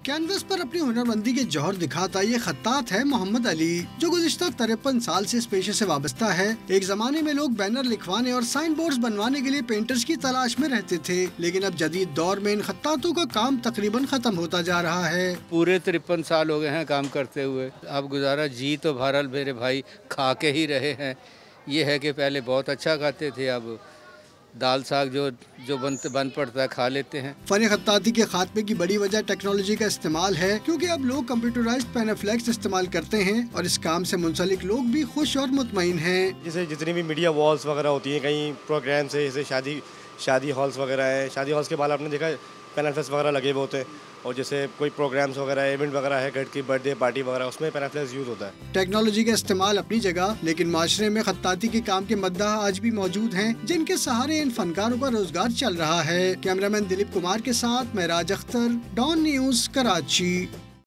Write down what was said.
Canvas पर अपनी हुनरमंदी के जौहर दिखाता ये खत्तात है मोहम्मद अली, जो गुज़िश्ता 53 साल से इस पेशे से वाबस्ता है। एक जमाने में लोग बैनर लिखवाने और साइन बोर्ड बनवाने के लिए पेंटर्स की तलाश में रहते थे, लेकिन अब जदीद दौर में इन खत्तातों का काम तकरीबन खत्म होता जा रहा है। पूरे 53 साल हो गए हैं काम करते हुए। अब गुजारा जी तो भारल मेरे भाई खा के ही रहे हैं। ये है कि पहले बहुत अच्छा खाते थे, अब दाल साग जो बन पड़ता है खा लेते हैं। फन खत्ताती के खात्मे की बड़ी वजह टेक्नोलॉजी का इस्तेमाल है, क्योंकि अब लोग कंप्यूटराइज्ड पेनाफ्लेक्स इस्तेमाल करते हैं और इस काम से मुंसलिक लोग भी खुश और मुतमईन हैं। जैसे जितनी भी मीडिया वॉल्स वगैरह होती हैं, कहीं प्रोग्राम से जैसे शादी हॉल्स वगैरह है, शादी हॉल्स के बाद आपने देखा पेनाफ्लेक्स वगैरह लगे हुए होते हैं, और जैसे कोई प्रोग्राम्स वगैरह इवेंट वगैरह है, घर की बर्थडे पार्टी वगैरह, उसमें पेनाफ्लेक्स यूज़ होता है। टेक्नोलॉजी का इस्तेमाल अपनी जगह, लेकिन माशरे में खत्ताती के काम के मद्दाह आज भी मौजूद हैं, जिनके सहारे इन फनकारों का रोजगार चल रहा है। कैमरामैन दिलीप कुमार के साथ मैं राज अख्तर, डॉन न्यूज़, कराची।